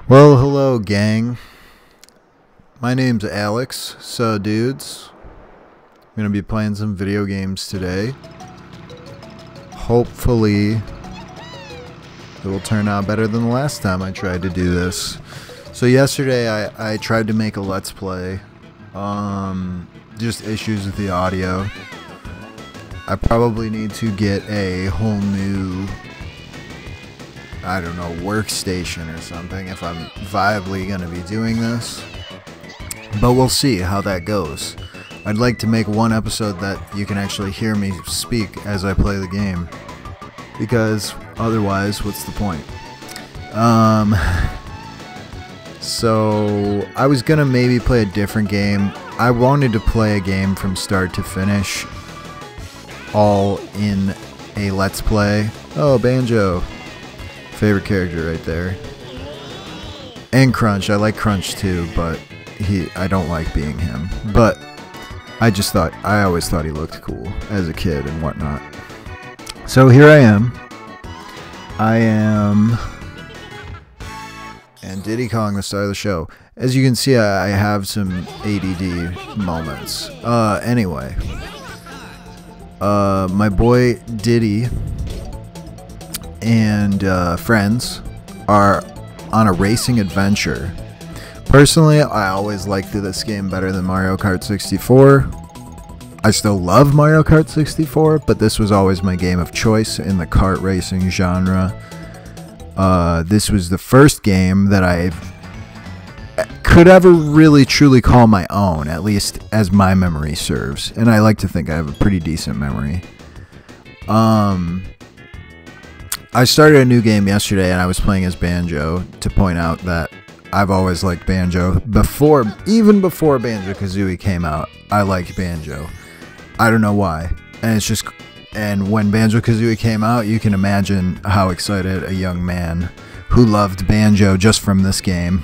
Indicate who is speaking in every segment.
Speaker 1: Well, hello, gang. My name's Alex. So, dudes, I'm gonna be playing some video games today. Hopefully, it will turn out better than the last time I tried to do this. So, yesterday I tried to make a Let's Play. Just issues with the audio. I probably need to get a whole new, I don't know, workstation or something if I'm viably going to be doing this. But we'll see how that goes. I'd like to make one episode that you can actually hear me speak as I play the game. Because otherwise, what's the point? So I was going to maybe play a different game. I wanted to play a game from start to finish, all in a Let's Play. Oh, Banjo. Favorite character right there. And Crunch. I like Crunch too, but I don't like being him. But I always thought he looked cool as a kid and whatnot. So here I am. And Diddy Kong, the star of the show. As you can see, I have some ADD moments. Anyway. My boy Diddy and friends are on a racing adventure. Personally, I always liked this game better than Mario Kart 64. I still love Mario Kart 64, but this was always my game of choice in the kart racing genre. This was the first game that I could ever really truly call my own, at least as my memory serves. And I like to think I have a pretty decent memory. I started a new game yesterday and I was playing as Banjo, to point out that I've always liked Banjo. Even before Banjo-Kazooie came out, I liked Banjo. I don't know why. And when Banjo-Kazooie came out, you can imagine how excited a young man who loved Banjo just from this game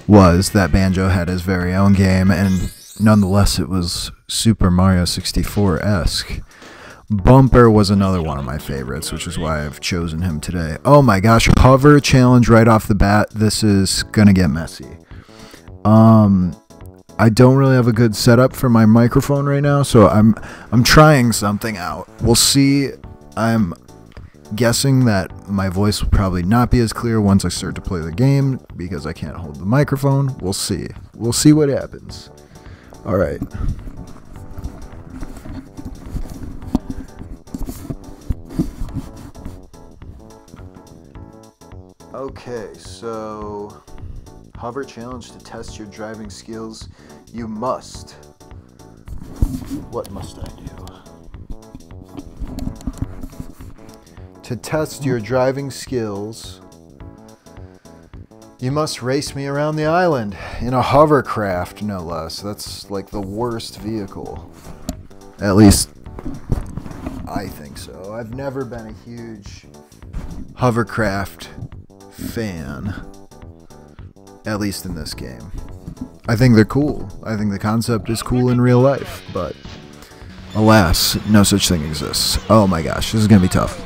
Speaker 1: was that Banjo had his very own game, and nonetheless it was Super Mario 64-esque. Bumper was another one of my favorites, which is why I've chosen him today. Oh my gosh, hover challenge right off the bat. This is gonna get messy. I don't really have a good setup for my microphone right now, so I'm trying something out. We'll see. I'm guessing that my voice will probably not be as clear once I start to play the game because I can't hold the microphone. We'll see. We'll see what happens. All right. Okay, so hover challenge to test your driving skills. You must. What must I do? To test your driving skills, you must race me around the island in a hovercraft, no less. That's like the worst vehicle. At least, I think so. I've never been a huge hovercraft fan, at least in this game. I think they're cool. I think the concept is cool in real life, but alas, no such thing exists. Oh my gosh, this is gonna be tough.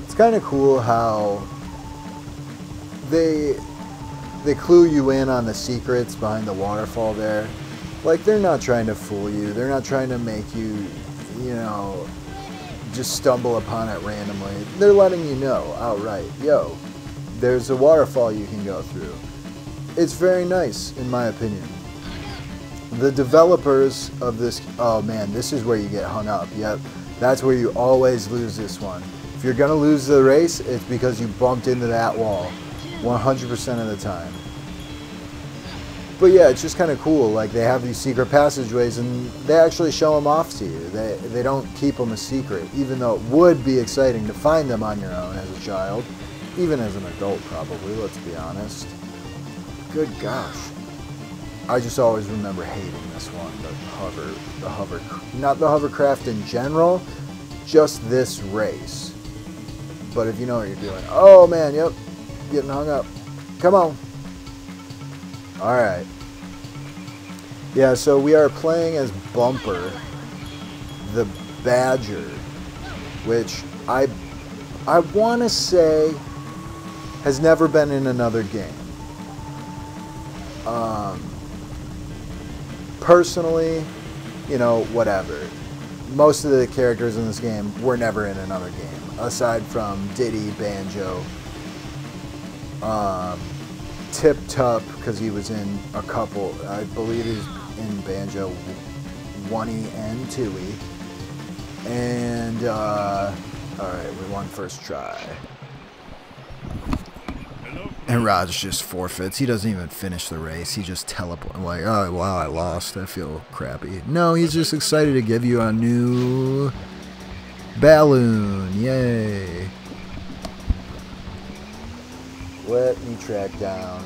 Speaker 1: It's kind of cool how they clue you in on the secrets behind the waterfall there. Like, they're not trying to fool you. They're not trying to make you, just stumble upon it randomly. They're letting you know outright, yo, there's a waterfall you can go through. It's very nice, in my opinion. The developers of this, oh man, this is where you get hung up. Yep, that's where you always lose this one. If you're gonna lose the race, it's because you bumped into that wall. 100% of the time. But yeah, it's just kind of cool. Like, they have these secret passageways and they actually show them off to you. They don't keep them a secret, even though it would be exciting to find them on your own as a child, even as an adult probably, let's be honest. Good gosh. I just always remember hating this one, not the hovercraft in general, just this race. But if you know what you're doing, oh man, yep. Getting hung up. Come on. Alright. Yeah, so we are playing as Bumper, the Badger, which I want to say has never been in another game. Personally, you know, whatever. Most of the characters in this game were never in another game, aside from Diddy, Banjo, Tip Tup, because he was in a couple, I believe he's in Banjo 1E and 2E. And, alright, we won first try. And Raj just forfeits. He doesn't even finish the race. He just teleports. Like, oh, wow, I lost. I feel crappy. No, he's just excited to give you a new balloon. Yay. Let me track down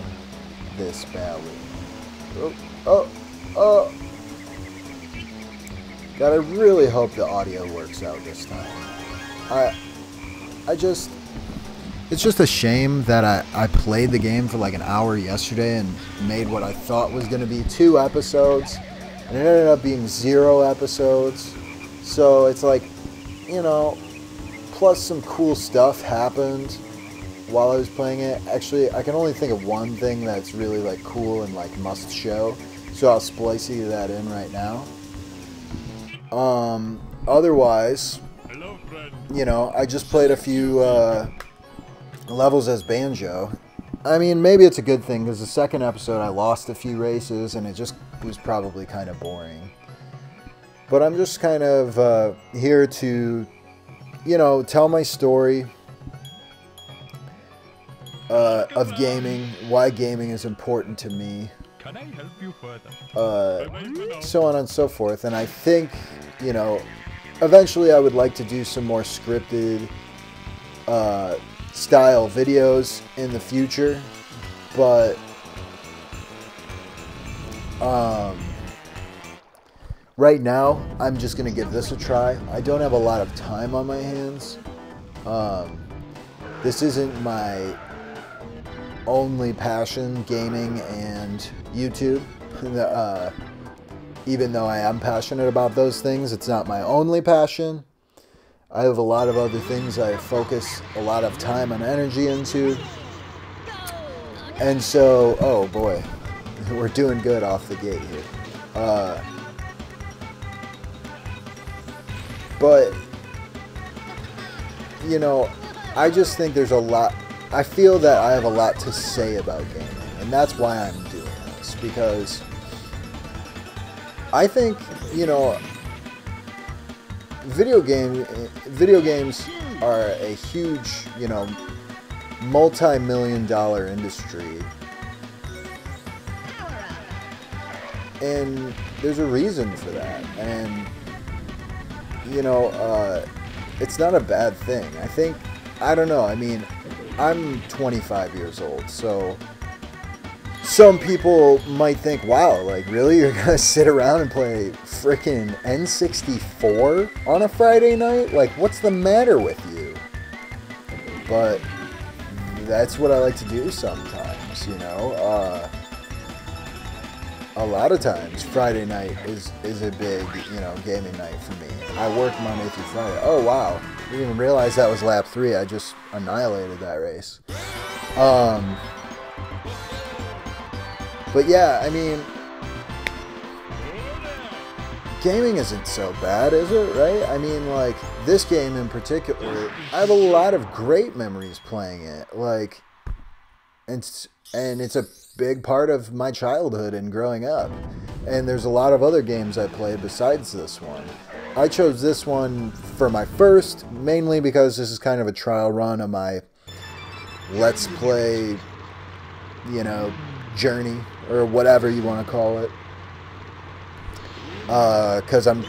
Speaker 1: this balloon. Oh. God, I really hope the audio works out this time. It's just a shame that I played the game for like an hour yesterday and made what I thought was going to be 2 episodes. And it ended up being 0 episodes. So it's like, you know, plus some cool stuff happened while I was playing it. Actually, I can only think of one thing that's really like cool and like must show. So I'll splice you that in right now. Otherwise, you know, I just played a few levels as Banjo. I mean, maybe it's a good thing because the second episode I lost a few races and it just was probably kind of boring. But I'm just kind of here to, you know, tell my story of gaming, why gaming is important to me.
Speaker 2: Can I help you further?
Speaker 1: So on and so forth. And I think, you know, eventually I would like to do some more scripted style videos in the future, but right now I'm just gonna give this a try. I don't have a lot of time on my hands. This isn't my only passion, gaming and YouTube. Even though I am passionate about those things, it's not my only passion. I have a lot of other things I focus a lot of time and energy into. And so, oh boy, we're doing good off the gate here. But, you know, I just think there's a lot, I feel that I have a lot to say about gaming. And that's why I'm doing this. Because I think, you know, video games are a huge, you know, multi-million-dollar industry, and there's a reason for that. And you know, it's not a bad thing. I think, I don't know. I mean, I'm 25 years old, so some people might think, wow, like, really? You're going to sit around and play frickin' N64 on a Friday night? Like, what's the matter with you? But that's what I like to do sometimes, you know? A lot of times, Friday night is a big, you know, gaming night for me. I work Monday through Friday. Oh, wow. I didn't even realize that was lap 3. I just annihilated that race. But yeah, I mean, gaming isn't so bad, is it, right? I mean, like, this game in particular, I have a lot of great memories playing it. Like, and it's a big part of my childhood and growing up. And there's a lot of other games I played besides this one. I chose this one for my first, mainly because this is kind of a trial run of my Let's Play, you know, journey, or whatever you want to call it. Because I'm,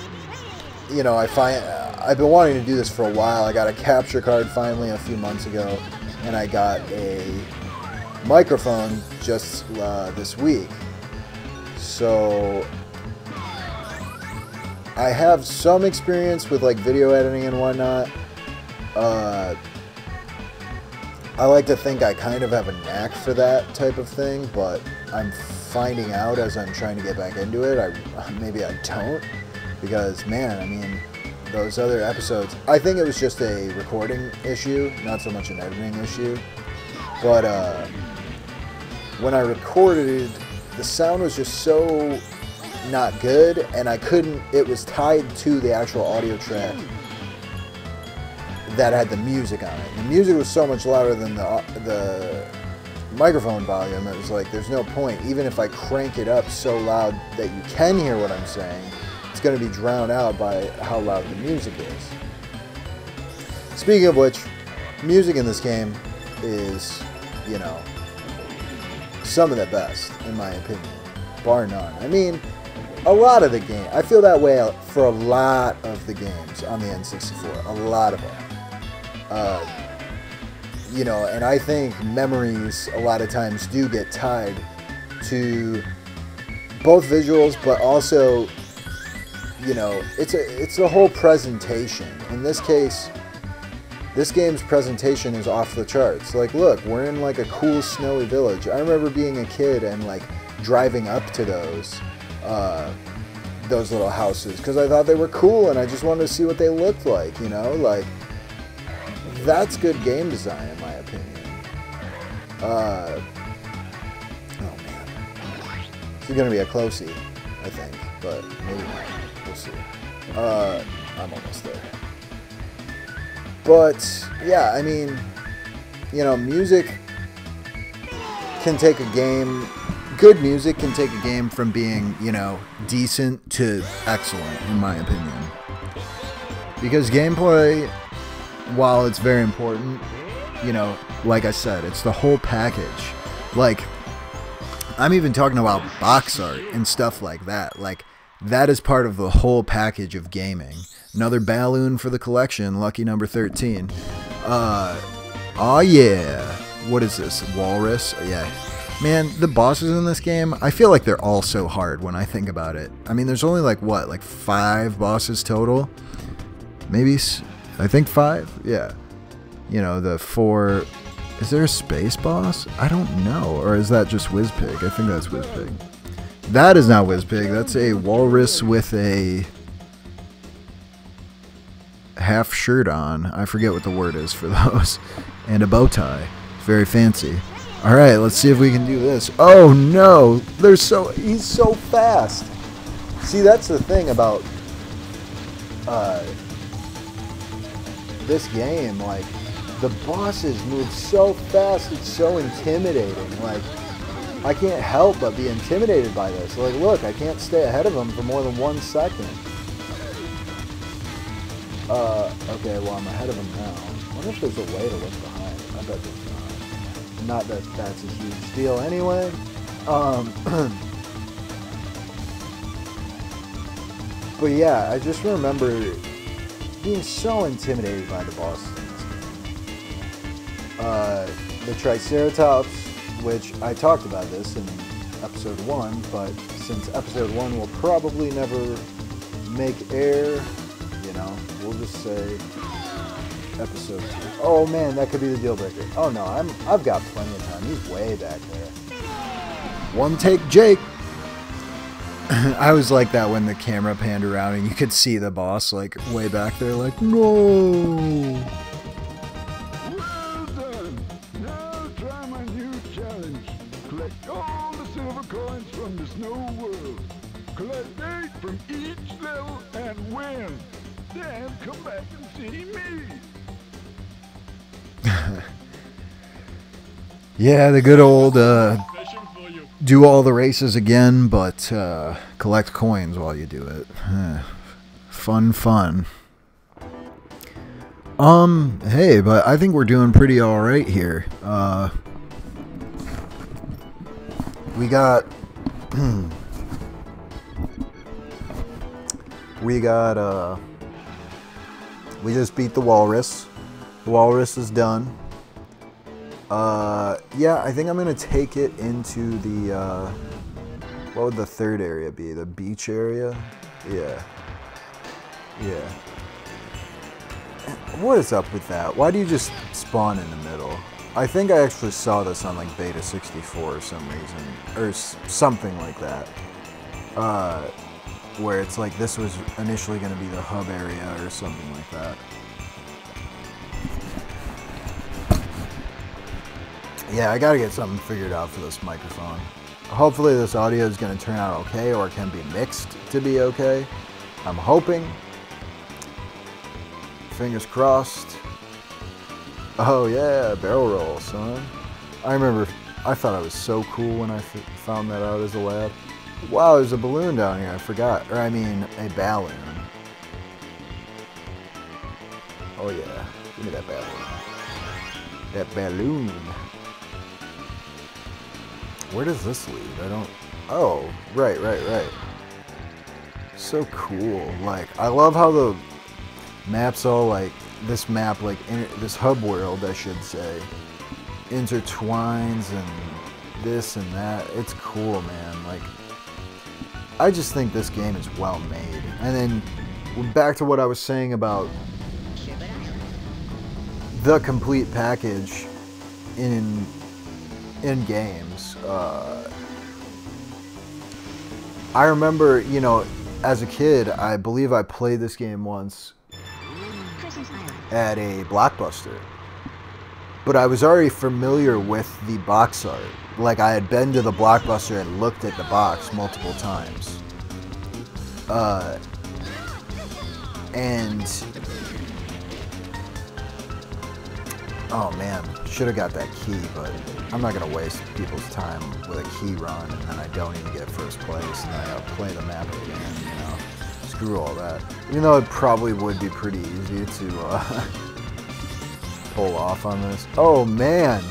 Speaker 1: you know, I've been wanting to do this for a while. I got a capture card finally a few months ago, and I got a microphone just this week. So I have some experience with like video editing and whatnot. I like to think I kind of have a knack for that type of thing, but I'm finding out as I'm trying to get back into it, maybe I don't, because man, I mean, those other episodes, I think it was just a recording issue, not so much an editing issue, but when I recorded, the sound was just so not good, and I couldn't, it was tied to the actual audio track that had the music on it. The music was so much louder than the microphone volume. It was like, there's no point. Even if I crank it up so loud that you can hear what I'm saying, it's going to be drowned out by how loud the music is. Speaking of which, music in this game is, you know, some of the best, in my opinion, bar none. I mean, a lot of the game, I feel that way for a lot of the games on the N64, a lot of them. You know, and I think memories a lot of times do get tied to both visuals, but also, you know, it's a whole presentation. In this case, this game's presentation is off the charts. Like, look, we're in like a cool snowy village. I remember being a kid and like driving up to those little houses because I thought they were cool and I just wanted to see what they looked like, you know, like. That's good game design, in my opinion. Oh man, this is gonna be a closey, I think, but maybe not. We'll see. I'm almost there. But yeah, I mean, you know, music can take a game. Good music can take a game from being, you know, decent to excellent, in my opinion. Because gameplay, while it's very important, you know, like I said, it's the whole package. Like, I'm even talking about box art and stuff like that. Like, that is part of the whole package of gaming. Another balloon for the collection, lucky number 13. Oh yeah. What is this? Walrus? Yeah. Man, the bosses in this game, I feel like they're all so hard when I think about it. I mean, there's only like, what, like 5 bosses total? Maybe... I think 5? Yeah. You know, the 4... Is there a space boss? I don't know. Or is that just Whizpig? I think that's Whizpig. That is not Whizpig. That's a walrus with a half shirt on. I forget what the word is for those. And a bow tie. Very fancy. Alright, let's see if we can do this. Oh no! He's so fast! See, that's the thing about... this game, like, the bosses move so fast, it's so intimidating. Like, I can't help but be intimidated by this. Like, look, I can't stay ahead of them for more than 1 second. Okay, well, I'm ahead of them now. I wonder if there's a way to look behind. I bet there's not. Not that that's a huge deal anyway. But yeah, I just remember being so intimidated by the bosses in this game. The Triceratops, which I talked about this in episode 1, but since episode 1 will probably never make air, you know, we'll just say episode 2. Oh man, that could be the deal breaker. Oh no, I've got plenty of time. He's way back there. One take Jake. I was like that when the camera panned around and you could see the boss like way back there, like, no.
Speaker 3: Well done. Now try my new challenge. Collect all the silver coins from the snow world. Collect 8 from each level and win. Then come back and see me.
Speaker 1: Yeah, the good old do all the races again, but collect coins while you do it. Fun. Hey, but I think we're doing pretty alright here. We got... we just beat the walrus. The walrus is done. Yeah, I think I'm gonna take it into the, what would the third area be? The beach area? Yeah. What is up with that? Why do you just spawn in the middle? I think I actually saw this on like Beta 64 or some reason, or something like that. Where it's like this was initially going to be the hub area or something like that. Yeah, I gotta get something figured out for this microphone. Hopefully this audio is going to turn out okay, or can be mixed to be okay. I'm hoping. Fingers crossed. Oh yeah, barrel roll, son. I remember, I thought I was so cool when I found that out as a lad. Wow, there's a balloon down here, I forgot. Or I mean, a balloon. Oh yeah, give me that balloon. That balloon. Where does this lead? I don't... Oh, right. So cool. Like, I love how the maps all, like, this map, like, this hub world, I should say, intertwines and this and that. It's cool, man. Like, I just think this game is well made. And then, back to what I was saying about the complete package in games. I remember, you know, as a kid, I believe I played this game once at a Blockbuster. But I was already familiar with the box art. Like, I had been to the Blockbuster and looked at the box multiple times. And... Oh man, should have got that key, but I'm not going to waste people's time with a key run and then I don't even get first place and then I gotta play the map again, you know. Screw all that. Even though it probably would be pretty easy to pull off on this. Oh man,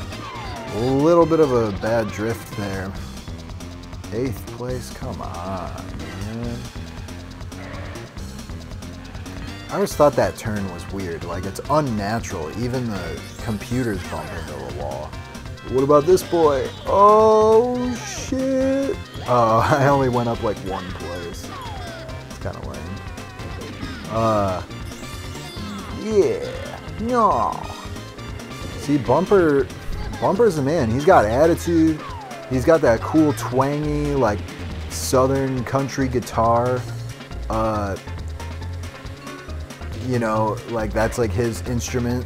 Speaker 1: a little bit of a bad drift there. 8th place, come on, man. I always thought that turn was weird, like it's unnatural, even the computers bump into the wall. What about this boy? Oh shit! Oh, I only went up like 1 place. It's kind of lame. Yeah, no. See, Bumper's a man. He's got attitude. He's got that cool twangy, like, southern country guitar. You know, like that's like his instrument.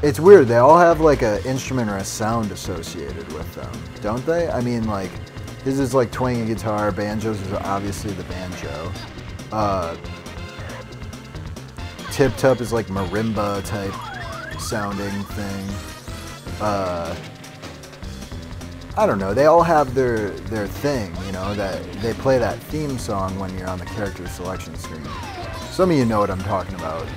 Speaker 1: It's weird, they all have like an instrument or a sound associated with them, don't they? I mean, like, his is like twangy guitar, banjos is obviously the banjo. Tip Tup is like marimba type sounding thing. I don't know, they all have their thing, you know, that they play that theme song when you're on the character selection screen. Some of you know what I'm talking about.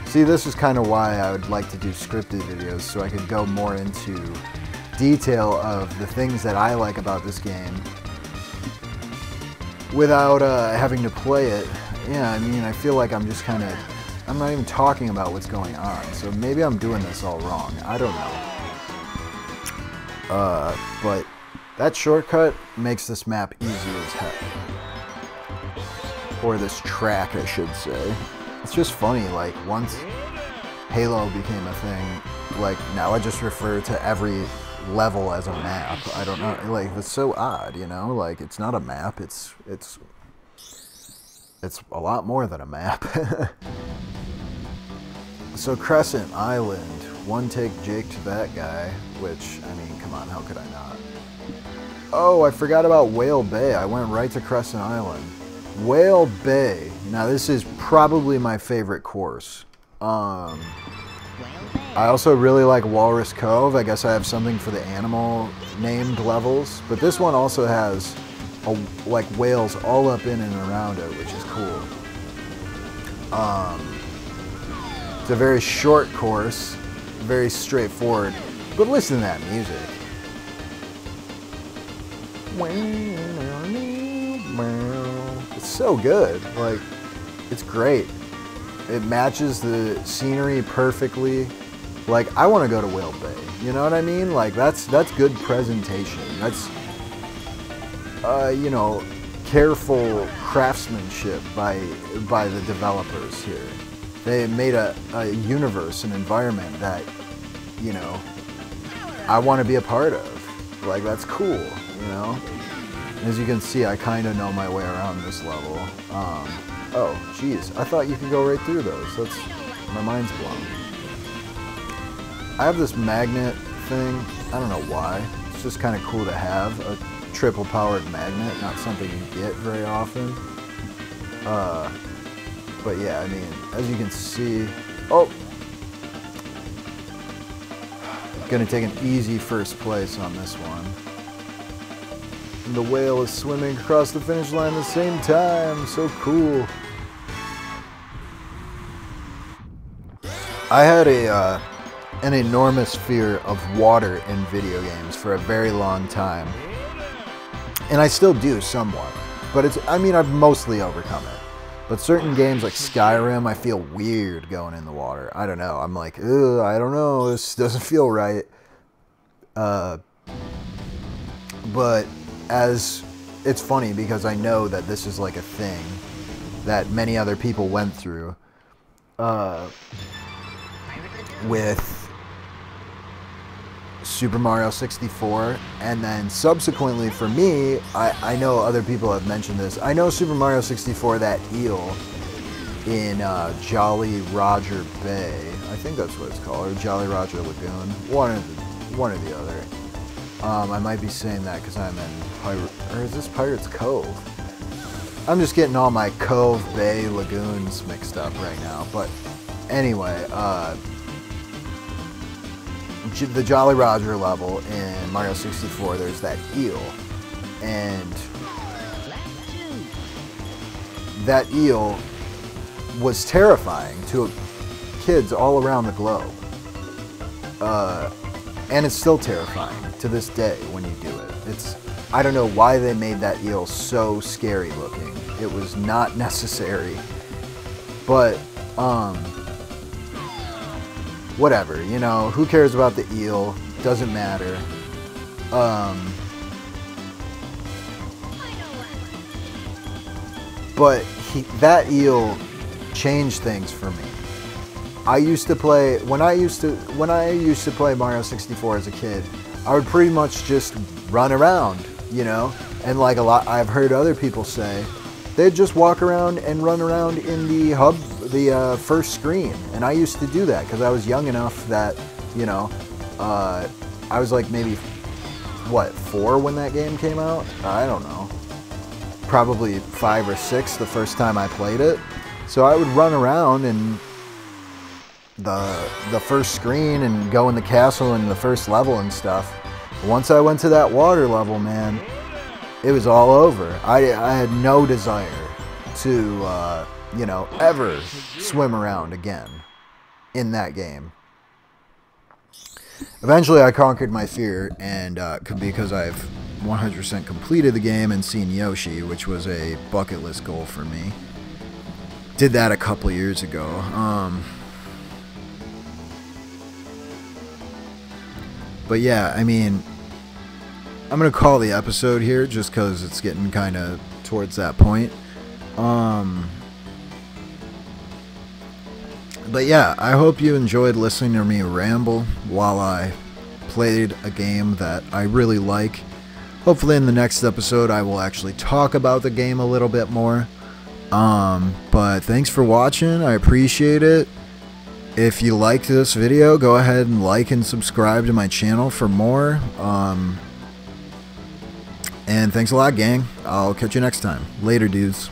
Speaker 1: See, this is kind of why I would like to do scripted videos, so I could go more into detail of the things that I like about this game without having to play it. Yeah, I mean, I feel like I'm just kind of, I'm not even talking about what's going on, so maybe I'm doing this all wrong. I don't know. But that shortcut makes this map easy as heck. Or this track, I should say. It's just funny, like, once Halo became a thing, like, now I just refer to every level as a map. I don't know, like, it's so odd, you know? Like, it's not a map, it's a lot more than a map. So, Crescent Island, one take Jake to that guy, which, I mean, come on, how could I not? Oh, I forgot about Whale Bay. I went right to Crescent Island. Whale Bay. Now this is probably my favorite course. I also really like Walrus Cove. I guess I have something for the animal named levels. But this one also has like whales all up in and around it, which is cool. It's a very short course, very straightforward. But listen to that music. It's so good, like, it's great. It matches the scenery perfectly. Like, I want to go to Whale Bay, you know what I mean? Like, that's good presentation. That's, you know, careful craftsmanship by the developers here. They made a universe, an environment that you know, I want to be a part of. Like, that's cool, you know? As you can see, I kind of know my way around this level. Oh, geez, I thought you could go right through those. That's, my mind's blown. I have this magnet thing. I don't know why. It's just kind of cool to have a triple-powered magnet. Not something you get very often. But yeah, I mean, as you can see, oh, gonna take an easy first place on this one. And the whale is swimming across the finish line at the same time. So cool. I had an enormous fear of water in video games for a very long time. And I still do somewhat. But I mean, I've mostly overcome it. But certain games like Skyrim, I feel weird going in the water. I don't know. I'm like, ugh, I don't know. This doesn't feel right. But it's funny because I know that this is like a thing that many other people went through. With Super Mario 64, and then subsequently for me, I know other people have mentioned this. I know Super Mario 64, that eel in Jolly Roger Bay, I think that's what it's called, or Jolly Roger Lagoon, one or the other. I might be saying that because I'm in or is this Pirates Cove? I'm just getting all my Cove, Bay, Lagoons mixed up right now, but anyway, the Jolly Roger level in Mario 64, there's that eel, and that eel was terrifying to kids all around the globe, and it's still terrifying to this day when you do it. I don't know why they made that eel so scary looking. It was not necessary, but whatever, you know, who cares about the eel? Doesn't matter. But that eel changed things for me. I used to play, when I used to play Mario 64 as a kid, I would pretty much just run around, you know? And like I've heard other people say, they'd just walk around and run around in the first screen. And I used to do that because I was young enough that, you know, I was like maybe, what, 4 when that game came out? I don't know. Probably 5 or 6 the first time I played it. So I would run around in the first screen and go in the castle and the first level and stuff. Once I went to that water level, man, it was all over. I had no desire to, you know, ever swim around again in that game. Eventually I conquered my fear, and because I've 100% completed the game and seen Yoshi, which was a bucket list goal for me. Did that a couple years ago. But yeah, I mean, I'm going to call the episode here just because it's getting kind of towards that point. But yeah, I hope you enjoyed listening to me ramble while I played a game that I really like. Hopefully in the next episode I will actually talk about the game a little bit more. But thanks for watching. I appreciate it. If you liked this video, go ahead and like and subscribe to my channel for more. And thanks a lot, gang. I'll catch you next time. Later, dudes.